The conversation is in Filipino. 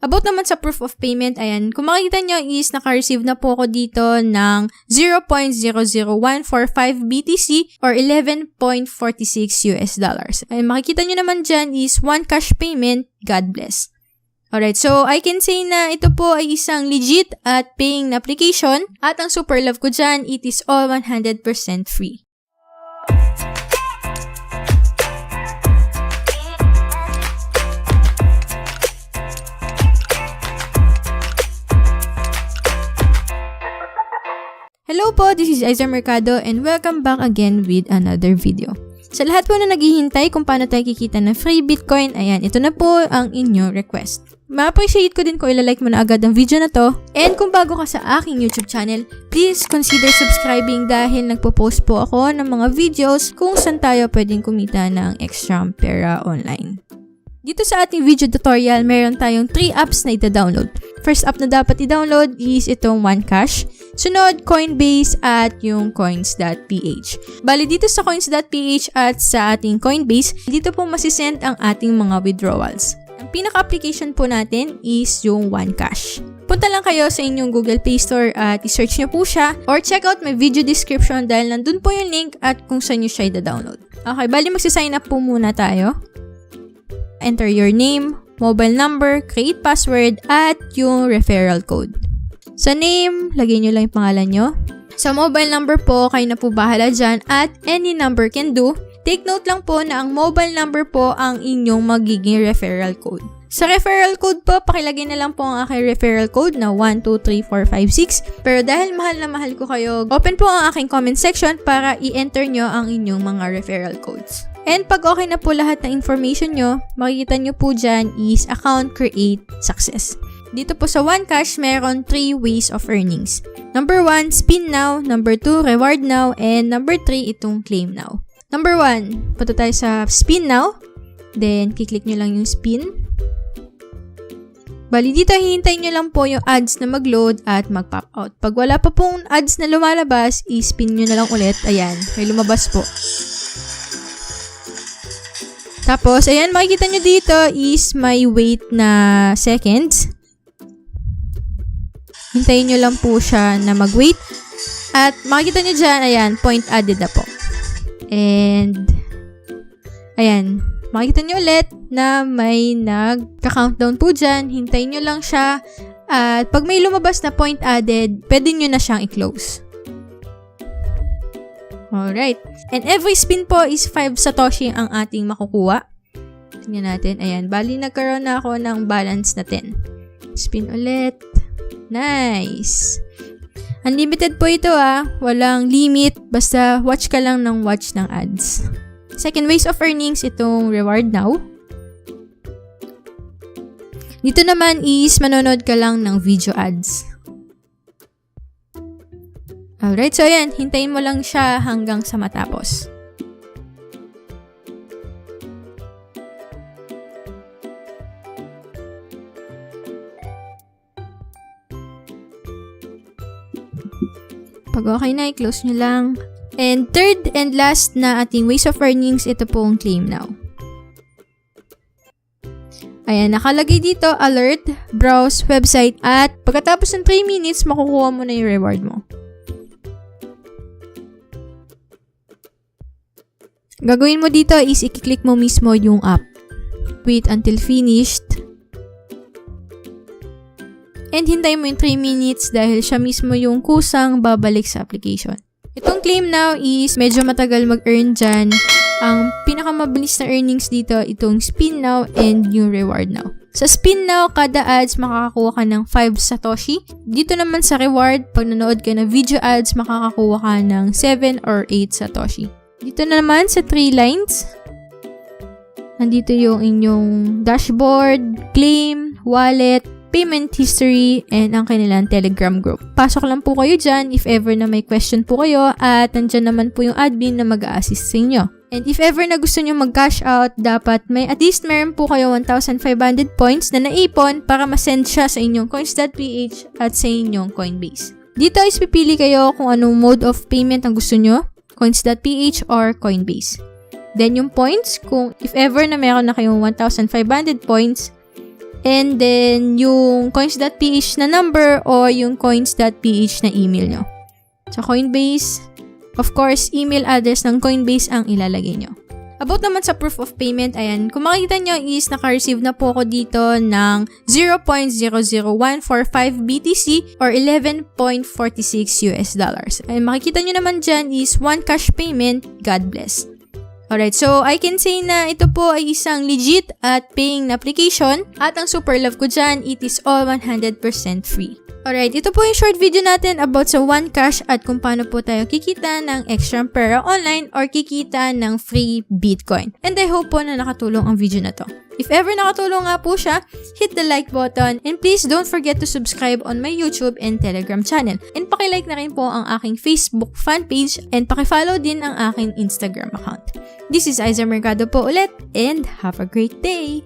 About naman sa proof of payment, ayan, kung makikita nyo is naka-receive na po ako dito ng 0.00145 BTC or $11.46 US dollars. Ayan, makikita nyo naman dyan is one cash payment, God bless. Alright, so I can say na ito po ay isang legit at paying na application at ang super love ko dyan, it is all 100% free. Hello po, this is Aiza Mercado and welcome back again with another video. Sa lahat po na naghihintay kung paano tayo kikita ng free Bitcoin, ayan, ito na po ang inyong request. Ma-appreciate ko din kung ilalike mo na agad ang video na to. And kung bago ka sa aking YouTube channel, please consider subscribing dahil nagpo-post po ako ng mga videos kung saan tayo pwedeng kumita ng extra pera online. Dito sa ating video tutorial, meron tayong 3 apps na ita-download. First app na dapat i-download is itong OneCash. Sunod, Coinbase at yung Coins.ph. Bali dito sa Coins.ph at sa ating Coinbase, dito po masisend ang ating mga withdrawals. Ang pinaka-application po natin is yung OneCash. Punta lang kayo sa inyong Google Play Store at i-search nyo po siya or check out my video description dahil nandun po yung link at kung saan nyo siya i-download. Okay, bali magsisign up po muna tayo. Enter your name, mobile number, create password, at yung referral code. Sa name, lagay nyo lang yung pangalan nyo. Sa mobile number po, kayo na po bahala dyan at any number can do. Take note lang po na ang mobile number po ang inyong magiging referral code. Sa referral code po, pakilagay na lang po ang aking referral code na 123456. Pero dahil mahal na mahal ko kayo, open po ang aking comment section para i-enter nyo ang inyong mga referral codes. And pag okay na po lahat ng information nyo, makikita nyo po dyan is account create success. Dito po sa OneCash, meron 3 ways of earnings. Number 1, spin now. Number 2, reward now. And number 3, itong claim now. Number 1, punta tayo sa spin now. Then, kiklik nyo lang yung spin. Bali dito, hihintayin nyo lang po yung ads na mag-load at mag-pop out. Pag wala pa pong ads na lumalabas, i-spin nyo na lang ulit. Ayan, may lumabas po. Tapos, ayan, makikita nyo dito is may wait na seconds. Hintayin nyo lang po siya na mag-wait. At makikita nyo dyan, ayan, point added na po. And, ayan, makikita nyo ulit na may nagka-countdown po dyan. Hintayin nyo lang siya. At pag may lumabas na point added, pwede nyo na siyang i-close. Alright. And every spin po is 5 Satoshi ang ating makukuha. Tingnan natin. Ayan. Bali, nagkaroon na ako ng balance na 10. Spin ulit. Nice. Unlimited po ito Walang limit. Basta watch ka lang ng watch ng ads. Second ways of earnings, itong reward now. Dito naman is manonood ka lang ng video ads. Alright, so ayan, hintayin mo lang siya hanggang sa matapos. Pag okay na, i-close nyo lang. And third and last na ating ways of earnings, ito pong claim now. Ayan, nakalagay dito, alert, browse, website, at pagkatapos ng 3 minutes, makukuha mo na yung reward mo. Gagawin mo dito is i-click mo mismo yung app. Wait until finished. And hintay mo yung 3 minutes dahil siya mismo yung kusang babalik sa application. Itong claim now is medyo matagal mag-earn dyan. Ang pinakamabilis na earnings dito, itong spin now and yung reward now. Sa spin now, kada ads makakakuha ka ng 5 Satoshi. Dito naman sa reward, pag nanood ka ng video ads, makakakuha ka ng 7 or 8 Satoshi. Dito na naman sa 3 lines, nandito yung inyong dashboard, claim, wallet, payment history, and ang kanilang Telegram group. Pasok lang po kayo dyan if ever na may question po kayo at nandyan naman po yung admin na mag-a-assist sa inyo. And if ever na gusto nyo mag-cash out, dapat may at least meron po kayo 1,500 points na naipon para masend siya sa inyong Coins.ph at sa inyong Coinbase. Dito is pipili kayo kung anong mode of payment ang gusto nyo, Coins.ph or Coinbase. Then yung points, kung if ever na meron na kayong 1,500 points, and then yung coins.ph na number o yung coins.ph na email nyo. Sa Coinbase, of course, email address ng Coinbase ang ilalagay nyo. About naman sa proof of payment, ayan, kung makikita nyo is naka-receive na po ako dito ng 0.00145 BTC or $11.46 US. Ayan, makikita nyo naman dyan is one cash payment, God bless. Alright, so I can say na ito po ay isang legit at paying na application at ang super love ko dyan, it is all 100% free. Alright, ito po yung short video natin about sa OneCash at kung paano po tayo kikita ng extra pera online or kikita ng free Bitcoin. And I hope po na nakatulong ang video na to. If ever nakatulong nga po siya, hit the like button and please don't forget to subscribe on my YouTube and Telegram channel. And pakilike na rin po ang aking Facebook fan page and pakifollow din ang aking Instagram account. This is Aiza Mercado po ulit and have a great day!